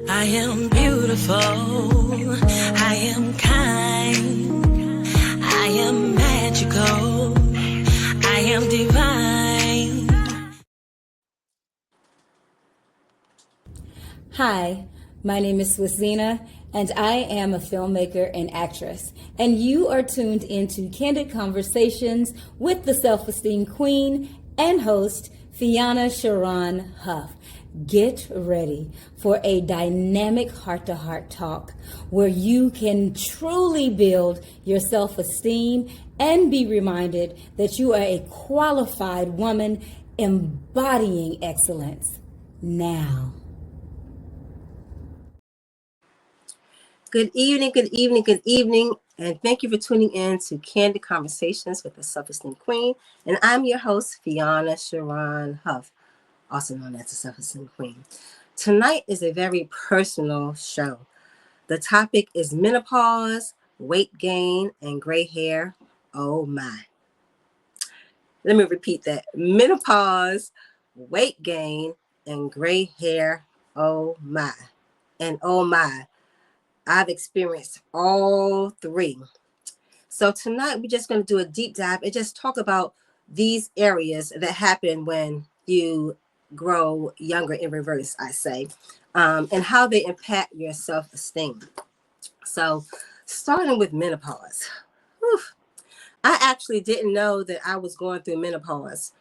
I am beautiful. I am kind. I am magical. I am divine. Hi, my name is Swissina, and I am a filmmaker and actress. And you are tuned into Candid Conversations with the Self-Esteem Queen and host, Fiona Sharon Huff. Get ready for a dynamic heart-to-heart talk where you can truly build your self-esteem and be reminded that you are a qualified woman embodying excellence now. Good evening, and thank you for tuning in to Candid Conversations with the Self-Esteem Queen. And I'm your host, Fiona Sharon Huff, also known as the Self-Esteem Queen. Tonight is a very personal show. The topic is menopause, weight gain, and gray hair. Oh my. Let me repeat that. Menopause, weight gain, and gray hair. Oh my. And oh my. I've experienced all three. So tonight we're just going to do a deep dive and just talk about these areas that happen when you grow younger in reverse, I say, and how they impact your self-esteem. So starting with menopause. Whew, I actually didn't know that I was going through menopause.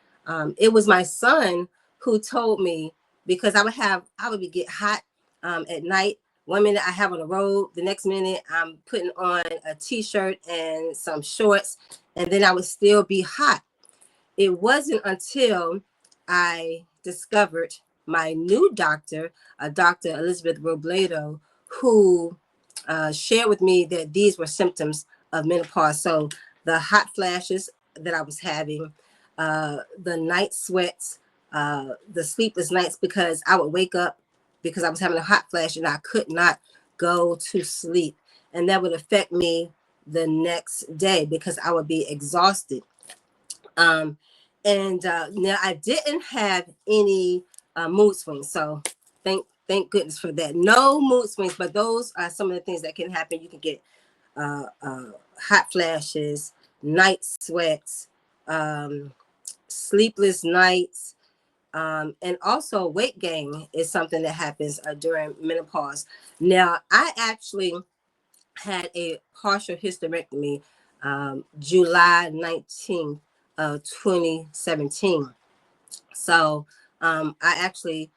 It was my son who told me, because I would be get hot at night. One minute I have on the road, the next minute I'm putting on a t-shirt and some shorts, and then I would still be hot. It wasn't until I discovered my new doctor, Dr. Elizabeth Robledo, who shared with me that these were symptoms of menopause. So the hot flashes that I was having, the night sweats, the sleepless nights, because I would wake up because I was having a hot flash and I could not go to sleep. And that would affect me the next day because I would be exhausted. Now I didn't have any mood swings. So thank goodness for that. No mood swings, but those are some of the things that can happen. You can get hot flashes, night sweats, sleepless nights, and also weight gain is something that happens during menopause. Now, I actually had a partial hysterectomy July 19th of 2017. So I actually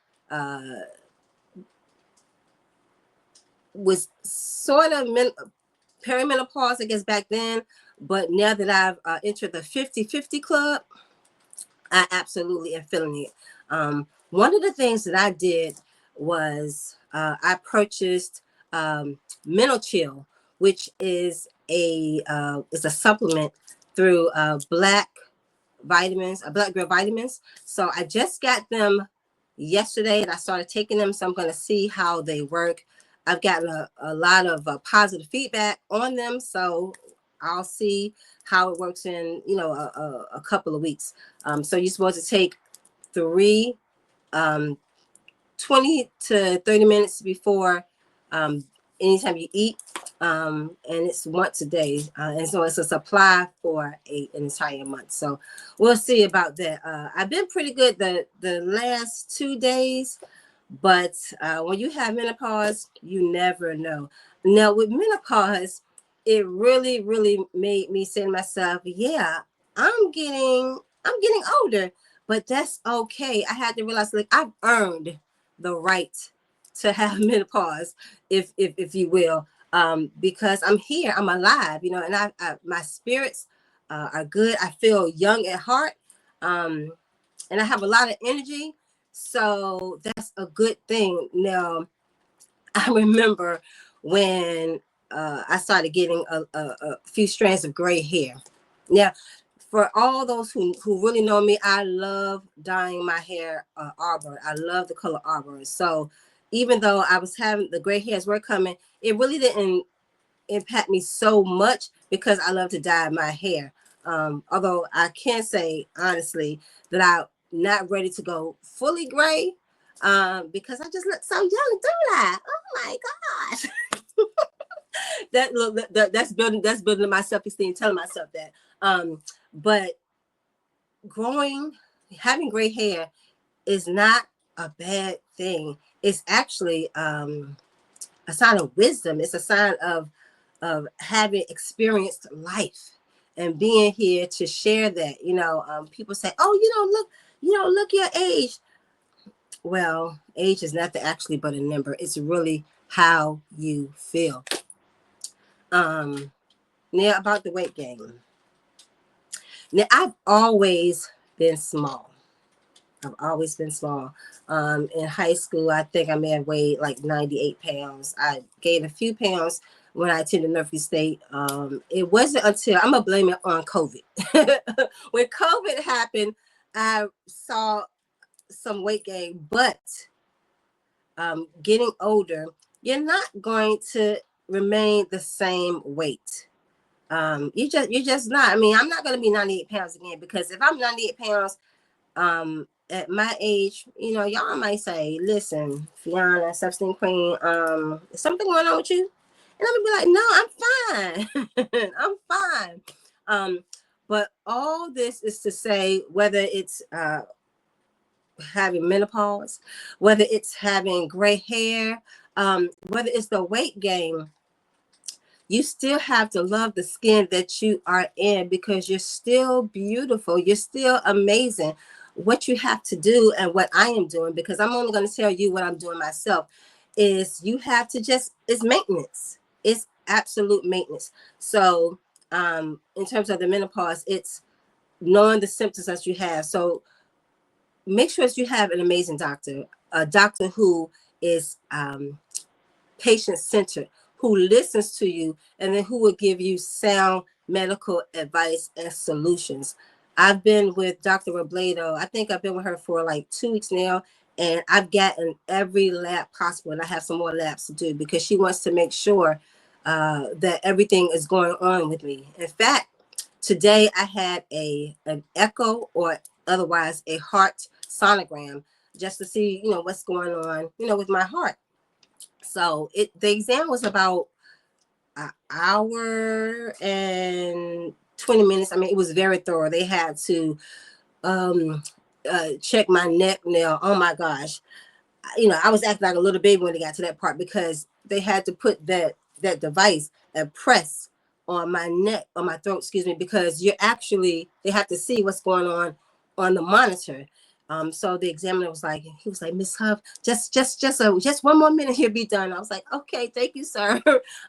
was sort of perimenopause, I guess, back then. But now that I've entered the 50-50 club, I absolutely am feeling it. One of the things that I did was I purchased Mental Chill, which is a supplement through Black Girl Vitamins. So I just got them yesterday and I started taking them. So I'm going to see how they work. I've gotten a lot of positive feedback on them. So I'll see how it works in, a couple of weeks. So you're supposed to take 3 20 to 30 minutes before anytime you eat, and it's once a day, and so it's a supply for an entire month. So we'll see about that. I've been pretty good the last 2 days, but when you have menopause, you never know. Now with menopause, it really made me say to myself, yeah, I'm getting older, but that's okay. I had to realize, like, I've earned the right to have menopause, if you will, because I'm here, I'm alive, and I my spirits are good. I feel young at heart, and I have a lot of energy, so that's a good thing. Now, I remember when I started getting a few strands of gray hair. Now, for all those who really know me, I love dyeing my hair auburn. I love the color auburn. So even though I was having the gray hairs were coming, it really didn't impact me so much because I love to dye my hair. Although I can say honestly that I'm not ready to go fully gray. because I just look so young, don't I? Oh my gosh. That's building my self-esteem, telling myself that. But having gray hair is not a bad thing. It's actually a sign of wisdom. It's a sign of having experienced life and being here to share that. People say, "Oh, you don't look your age." Well, age is nothing actually but a number. It's really how you feel. Now about the weight gain. Now I've always been small. I've always been small. In high school, I think I may have weighed like 98 pounds. I gained a few pounds when I attended Norfolk State. It wasn't until, I'm going to blame it on COVID. When COVID happened, I saw some weight gain, but getting older, you're not going to remain the same weight. You're just not. I mean, I'm not going to be 98 pounds again, because if I'm 98 pounds, at my age, y'all might say, "Listen, Fiona, Self-Esteem Queen, is something going on with you?" And I'm gonna be like, "No, I'm fine. I'm fine." But all this is to say, whether it's having menopause, whether it's having gray hair, whether it's the weight gain, you still have to love the skin that you are in, because you're still beautiful. You're still amazing. What you have to do, and what I am doing, because I'm only going to tell you what I'm doing myself, is you have to it's maintenance. It's absolute maintenance. So in terms of the menopause, it's knowing the symptoms that you have. So make sure that you have an amazing doctor, a doctor who is patient-centered, who listens to you, and then who will give you sound medical advice and solutions. I've been with Dr. Robledo. I think I've been with her for like 2 weeks now, and I've gotten every lab possible, and I have some more labs to do, because she wants to make sure that everything is going on with me. In fact, today I had an echo, or otherwise a heart sonogram, just to see, what's going on, with my heart. So the exam was about an hour and 20 minutes. I mean, it was very thorough. They had to check my neck nail. Oh my gosh. I was acting like a little baby when they got to that part, because they had to put that device and press on my neck, on my throat, excuse me, because they have to see what's going on the monitor. So the examiner was like, "Miss Huff, just one more minute, he'll be done." I was like, "Okay, thank you, sir."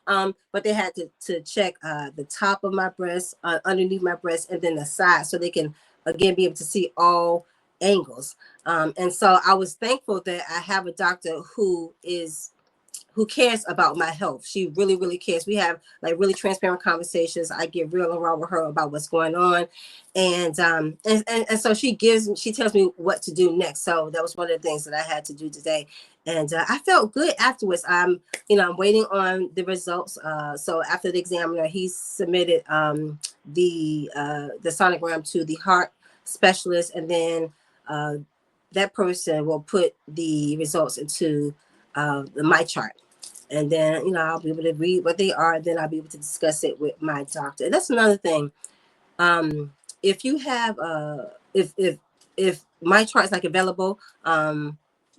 But they had to check the top of my breast, underneath my breast, and then the side, so they can again be able to see all angles. And so I was thankful that I have a doctor who cares about my health. She really, really cares. We have like really transparent conversations. I get real and raw with her about what's going on. And so she tells me what to do next. So that was one of the things that I had to do today. And I felt good afterwards. I'm waiting on the results. So after the examiner, he submitted the sonogram to the heart specialist, and then that person will put the results into my chart. And then, I'll be able to read what they are. Then I'll be able to discuss it with my doctor. And that's another thing. If you have, if my chart is like available,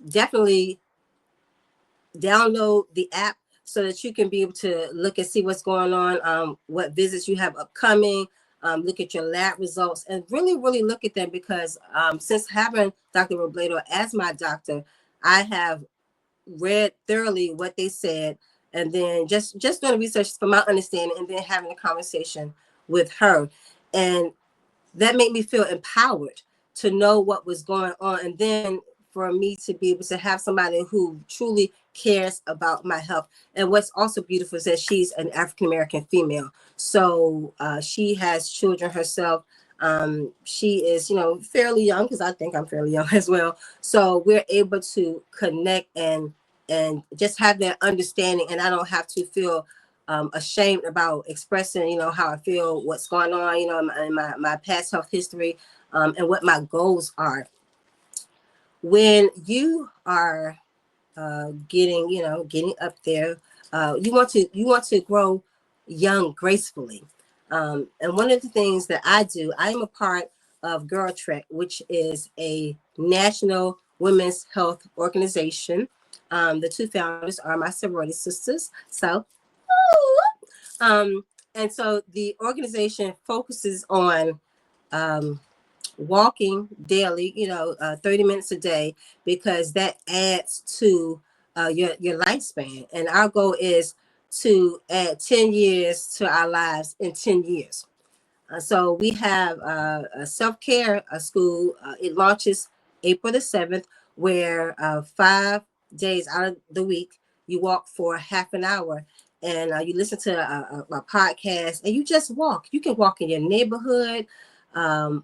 definitely download the app so that you can be able to look and see what's going on, what visits you have upcoming, look at your lab results, and really, really look at them, because since having Dr. Robledo as my doctor, I have read thoroughly what they said, and then just doing research for my understanding, and then having a conversation with her. And that made me feel empowered to know what was going on, and then for me to be able to have somebody who truly cares about my health. And what's also beautiful is that she's an African-American female, so she has children herself. She is fairly young, because I think I'm fairly young as well, so we're able to connect and just have that understanding, and I don't have to feel ashamed about expressing how I feel, what's going on in my past health history, and what my goals are. when you are getting up there, you want to grow young gracefully. And one of the things that I do, I am a part of Girl Trek, which is a national women's health organization. The two founders are my sorority sisters. So, um, and so the organization focuses on um, walking daily, 30 minutes a day, because that adds to your lifespan. And our goal is to add 10 years to our lives in 10 years. So we have a self-care school. It launches April the 7th, where 5 days out of the week, you walk for half an hour, and you listen to a podcast, and you just walk. You can walk in your neighborhood.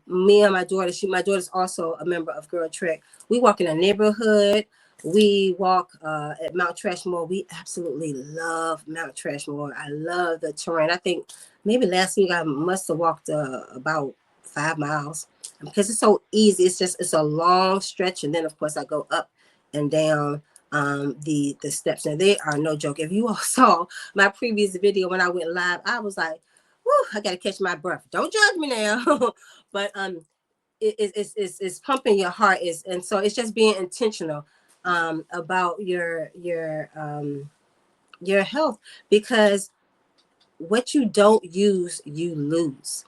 Me and my daughter's also a member of Girl Trek. We walk in a neighborhood. We walk at Mount Trashmore. We absolutely love Mount Trashmore. I love the terrain. I think maybe last week I must have walked about 5 miles, because it's so easy. It's a long stretch, and then of course I go up and down the steps, and they are no joke. If you all saw my previous video when I went live, I was like, "Whew, I gotta catch my breath." Don't judge me now, but it's pumping your heart, and so it's just being intentional about your health, because what you don't use, you lose.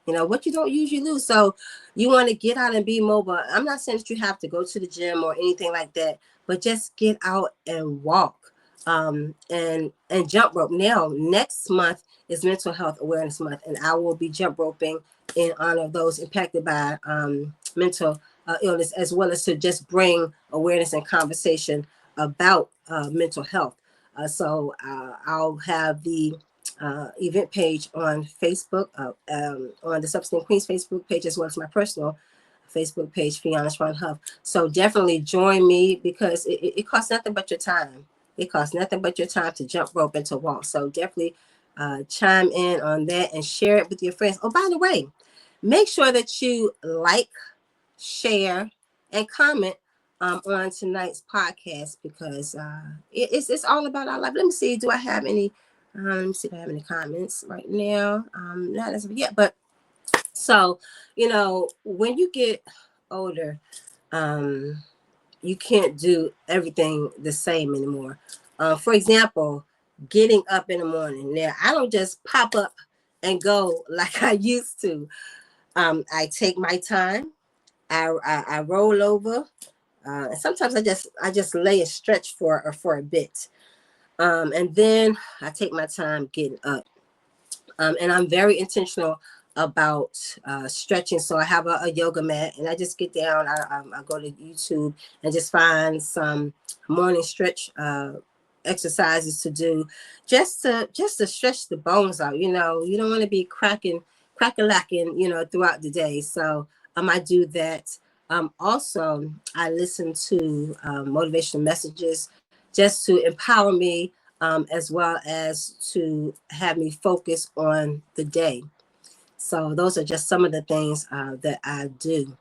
What you don't use, you lose. So you want to get out and be mobile. I'm not saying that you have to go to the gym or anything like that, but just get out and walk, and jump rope. Now, next month is Mental Health Awareness Month, and I will be jump roping in honor of those impacted by mental illness, as well as to just bring awareness and conversation about mental health. So I'll have the event page on Facebook, on the Self-Esteem Queens Facebook page, as well as my personal Facebook page, Fiona Schwan Huff. So definitely join me, because it costs nothing but your time. It costs nothing but your time to jump rope and to walk. So definitely chime in on that and share it with your friends. Oh, by the way, make sure that you like, share, and comment on tonight's podcast, because it's all about our life. Let me see. Do I have any? Let me see if I have any comments right now. Not as of yet, but so when you get older, you can't do everything the same anymore. For example, getting up in the morning. Now, I don't just pop up and go like I used to. I take my time. I roll over. And sometimes I just lay and stretch for a bit. And then I take my time getting up. And I'm very intentional about stretching. So I have a yoga mat, and I just get down. I go to YouTube and just find some morning stretch exercises to do, just to stretch the bones out. You don't want to be crack-a-lacking, throughout the day. So I do that. Also, I listen to motivational messages, just to empower me, as well as to have me focus on the day. So those are just some of the things that I do.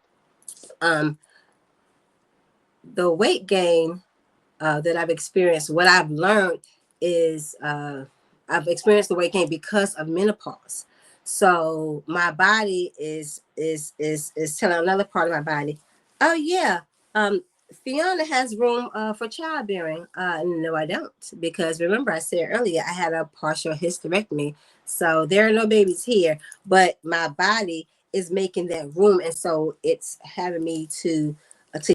The weight gain that I've experienced, what I've learned is I've experienced the weight gain because of menopause. So my body is telling another part of my body, oh yeah, Fiona has room for childbearing. No, I don't, because remember I said earlier I had a partial hysterectomy, so there are no babies here. But my body is making that room, and so it's having me to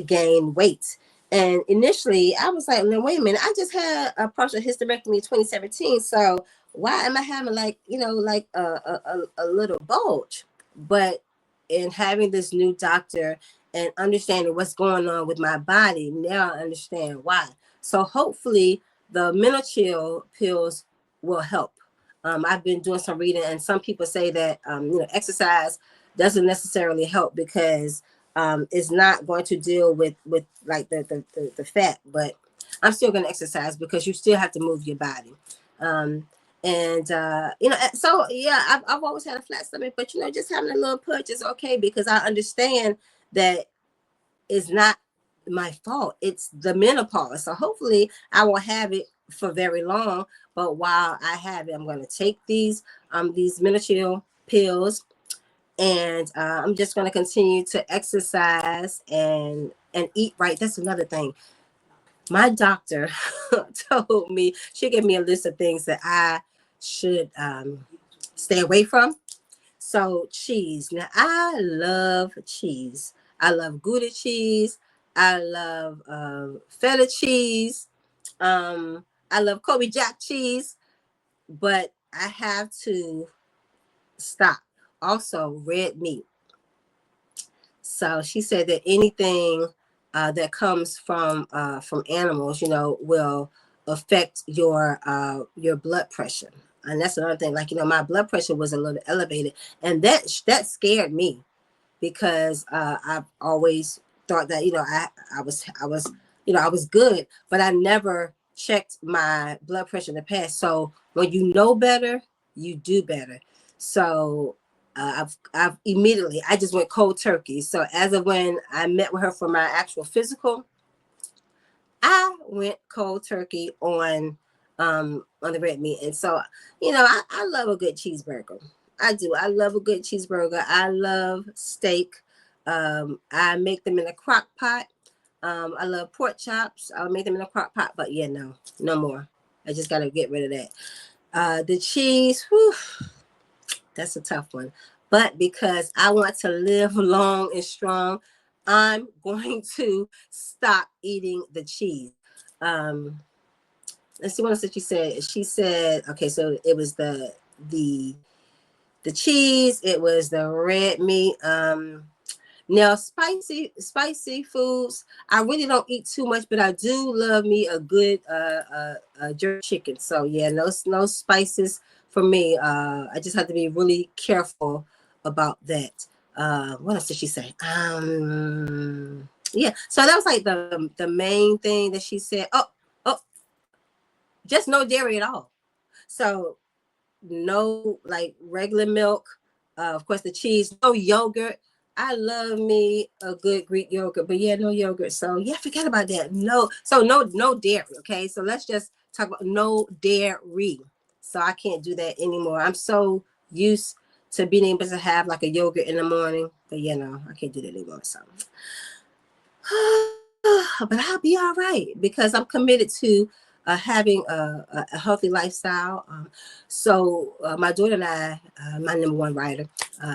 gain weight. And initially, I was like, no, wait a minute. I just had a partial hysterectomy in 2017. So why am I having like a little bulge? But in having this new doctor and understanding what's going on with my body, now I understand why. So hopefully the Minochill pills will help. I've been doing some reading, and some people say that exercise doesn't necessarily help, because is not going to deal with like the fat, but I'm still going to exercise, because you still have to move your body. And so yeah, I've always had a flat stomach, but just having a little push is okay, because I understand that it's not my fault. It's the menopause. So hopefully I won't have it for very long. But while I have it, I'm going to take these minoxidil pills, and I'm just going to continue to exercise and eat right. That's another thing. My doctor told me, she gave me a list of things that I should stay away from. So cheese. Now I love cheese. I love Gouda cheese. I love feta cheese. I love Kobe Jack cheese, but I have to stop. Also, red meat. So she said that anything that comes from animals, will affect your blood pressure. And that's another thing. Like, my blood pressure was a little elevated, and that scared me because I've always thought that I was good, but I never checked my blood pressure in the past. So when you know better, you do better. So I've immediately I just went cold turkey. So as of when I met with her for my actual physical, I went cold turkey on the red meat. And so, I love a good cheeseburger. I do. I love a good cheeseburger. I love steak. I make them in a crock pot. I love pork chops. I'll make them in a crock pot, but yeah, no more. I just got to get rid of that. The cheese, whew, that's a tough one. But because I want to live long and strong, I'm going to stop eating the cheese. Um, let's see what else did she say. She said, okay, so it was the the cheese, it was the red meat. Now spicy foods, I really don't eat too much, but I do love me a good jerk chicken. So yeah, no spices for me. I just have to be really careful about that. What else did she say? Yeah, so that was like the main thing that she said. Oh, just no dairy at all. So no like regular milk, of course the cheese, no yogurt. I love me a good Greek yogurt, but yeah, no yogurt. So yeah, forget about that. No dairy. Okay, so let's just talk about no dairy. So I can't do that anymore. I'm so used to being able to have like a yogurt in the morning, but no, I can't do that anymore. So but I'll be all right because I'm committed to having a healthy lifestyle. So my daughter and I, my number one rider,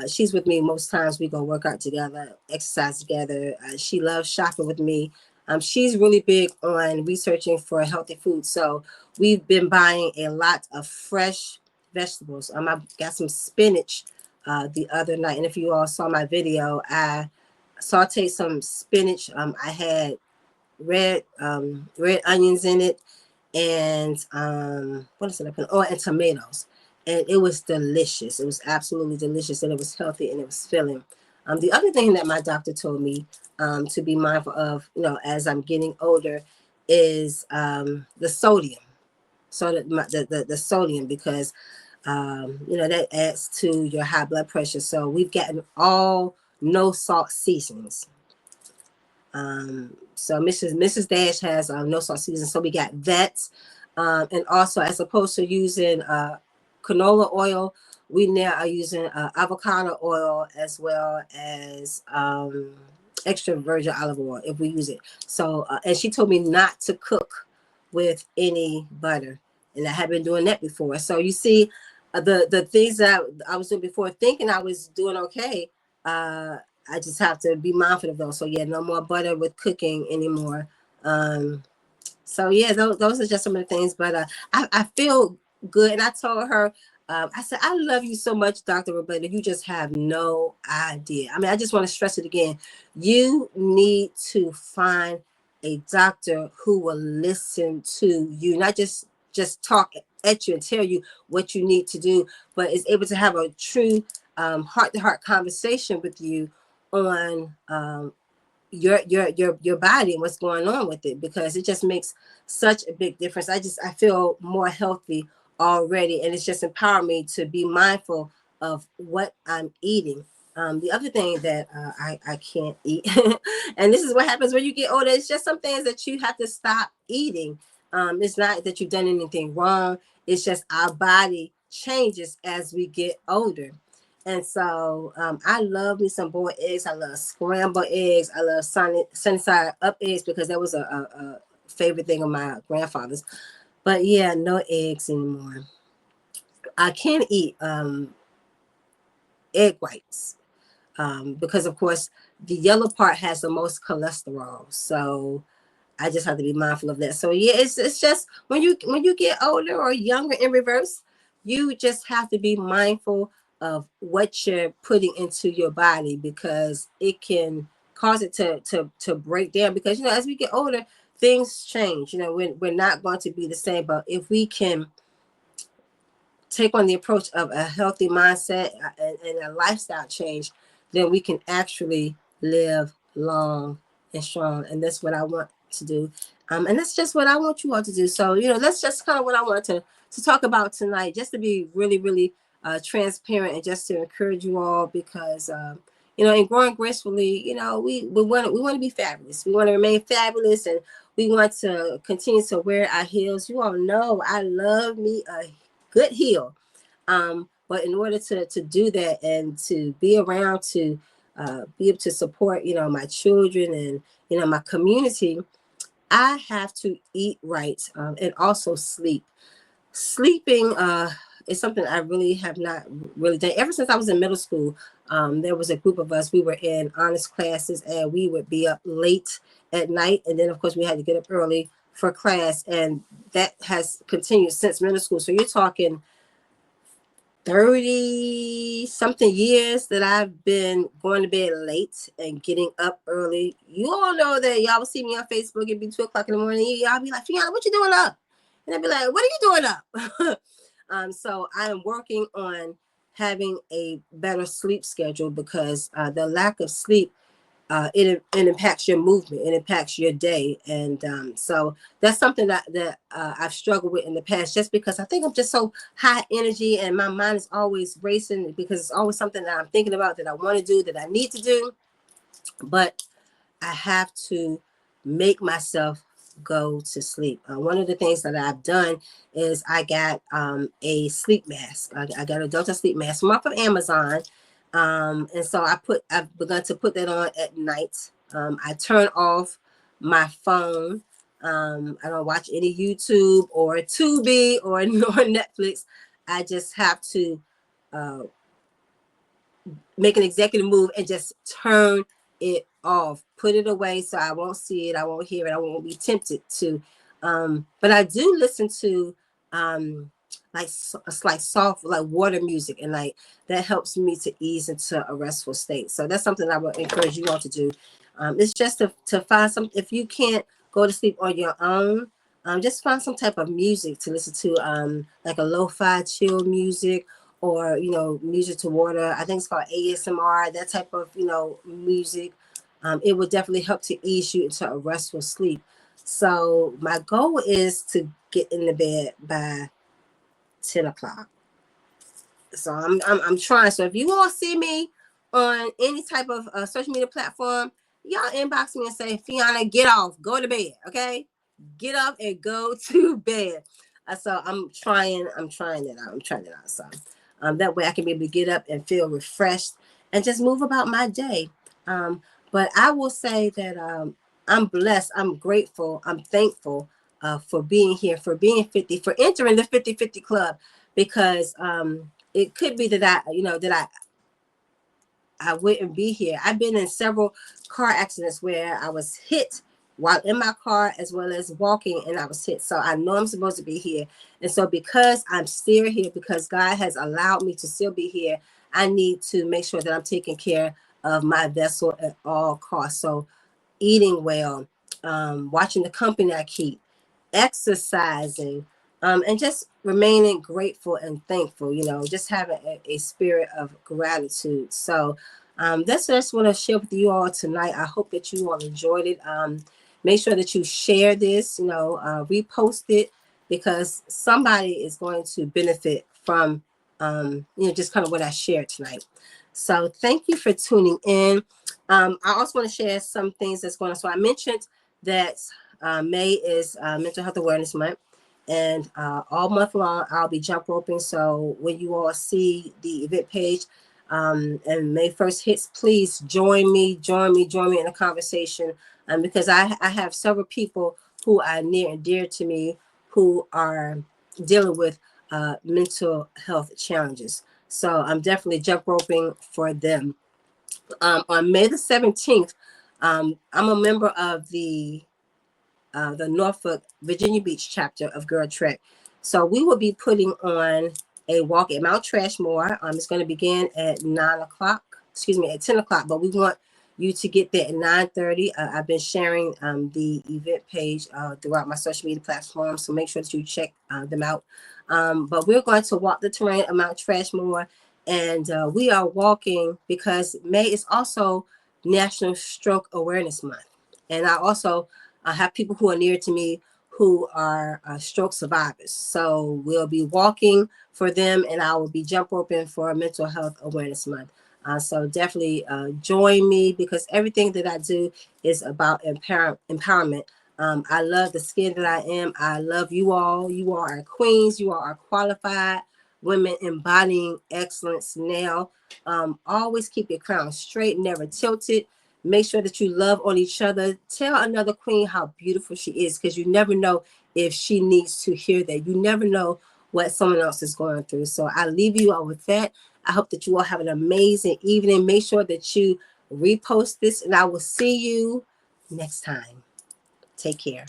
she's with me most times. We go work out together, exercise together. She loves shopping with me. She's really big on researching for healthy food. So we've been buying a lot of fresh vegetables. I got some spinach the other night, and if you all saw my video, I sauteed some spinach. I had red onions in it, and what else did I put? Oh, and tomatoes. And it was delicious. It was absolutely delicious, and it was healthy and it was filling. The other thing that my doctor told me to be mindful of, as I'm getting older, is the sodium. So the sodium, because that adds to your high blood pressure. So we've gotten all no salt seasonings. So Mrs. Dash has no salt season, so we got that. And also, as opposed to using canola oil, we now are using avocado oil as well as extra virgin olive oil if we use it. So, and she told me not to cook with any butter, and I have been doing that before. So you see, the things that I was doing before, thinking I was doing okay. I just have to be mindful of those. So yeah, no more butter with cooking anymore. So yeah, those are just some of the things. But I feel good, and I told her, I said, I love you so much, Dr. Roberta. You just have no idea. I mean, I just want to stress it again. You need to find a doctor who will listen to you, not just talk at you and tell you what you need to do, but is able to have a true heart-to-heart conversation with you on your body and what's going on with it, because it just makes such a big difference. I feel more healthy already, and it's just empowered me to be mindful of what I'm eating. The other thing that I can't eat, and this is what happens when you get older, it's just some things that you have to stop eating. It's not that you've done anything wrong. It's just our body changes as we get older. And so I love me some boiled eggs. I love scrambled eggs. I love sunny side up eggs because that was a favorite thing of my grandfather's. But yeah, no eggs anymore. I can eat egg whites because, of course, the yellow part has the most cholesterol. So I just have to be mindful of that. So yeah, it's just when you get older or younger in reverse, you just have to be mindful of what you're putting into your body because it can cause it to break down. Because as we get older, things change. We're not going to be the same. But if we can take on the approach of a healthy mindset and a lifestyle change, then we can actually live long and strong. And that's what I want to do. And that's just what I want you all to do. So, that's just kind of what I want to talk about tonight, just to be really, really transparent and just to encourage you all because, in growing gracefully, we want to be fabulous. We want to remain fabulous and we want to continue to wear our heels. You all know I love me a good heel. But in order to do that and to be around to be able to support, my children and, my community, I have to eat right and also sleep. Sleeping is something I really have not really done. Ever since I was in middle school, there was a group of us. We were in honors classes and we would be up late at night. And then, of course, we had to get up early for class. And that has continued since middle school. So you're talking 30 something years that I've been going to bed late and getting up early. You all know that y'all will see me on Facebook. It'd be 2 o'clock in the morning. Y'all be like, Fiona, what you doing up? And I'd be like, what are you doing up? So I am working on having a better sleep schedule because the lack of sleep it impacts your movement, it impacts your day, and so that's something that I've struggled with in the past. Just because I think I'm just so high energy, and my mind is always racing because it's always something that I'm thinking about that I want to do, that I need to do, but I have to make myself go to sleep. One of the things that I've done is I got a sleep mask. I got a Delta sleep mask from off of Amazon. And so I've begun to put that on at night. I turn off my phone. I don't watch any YouTube or Tubi or Netflix. I just have to uh, make an executive move and just turn it off, put it away so I won't see it, I won't hear it, I won't be tempted to. But I do listen to like soft, like water music, and like that helps me to ease into a restful state. So that's something I would encourage you all to do. It's just to find some, if you can't go to sleep on your own, just find some type of music to listen to, like a lo-fi chill music, or music to water. I think it's called ASMR, that type of music. It would definitely help to ease you into a restful sleep. So my goal is to get in the bed by 10 o'clock. So I'm trying. So if you all see me on any type of social media platform, y'all inbox me and say, Fiona, get off, go to bed, okay? Get up and go to bed. So I'm trying it out. So that way I can be able to get up and feel refreshed and just move about my day. But I will say that I'm blessed. I'm grateful. I'm thankful for being here, for being 50, for entering the 50-50 club, because it could be that I wouldn't be here. I've been in several car accidents where I was hit while in my car as well as walking, and I was hit. So I know I'm supposed to be here. And so because I'm still here, because God has allowed me to still be here, I need to make sure that I'm taking care of my vessel at all costs. So eating well, watching the company I keep, exercising, and just remaining grateful and thankful, just having a spirit of gratitude. So that's what I just want to share with you all tonight. I hope that you all enjoyed it. Make sure that you share this, repost it, because somebody is going to benefit from, just kind of what I shared tonight. So thank you for tuning in. I also want to share some things that's going on. So I mentioned that May is Mental Health Awareness Month. And all month long, I'll be jump roping. So when you all see the event page and May 1st hits, please join me in the conversation. Because I have several people who are near and dear to me who are dealing with mental health challenges. So I'm definitely jump roping for them. On May the 17th, I'm a member of the Norfolk, Virginia Beach chapter of Girl Trek. So we will be putting on a walk at Mount Trashmore. It's going to begin at 9 o'clock, at 10 o'clock, but we want you to get there at 9:30. I've been sharing the event page throughout my social media platforms, so make sure that you check them out. But we're going to walk the terrain of Mount Trashmore, and we are walking because May is also National Stroke Awareness Month. And I also have people who are near to me who are stroke survivors. So we'll be walking for them, and I will be jump roping for Mental Health Awareness Month. So definitely join me because everything that I do is about empowerment. I love the skin that I am. I love you all. You all are queens. You all are qualified women embodying excellence now. Always keep your crown straight, never tilted. Make sure that you love on each other. Tell another queen how beautiful she is, because you never know if she needs to hear that. You never know what someone else is going through. So I leave you all with that. I hope that you all have an amazing evening. Make sure that you repost this, and I will see you next time. Take care.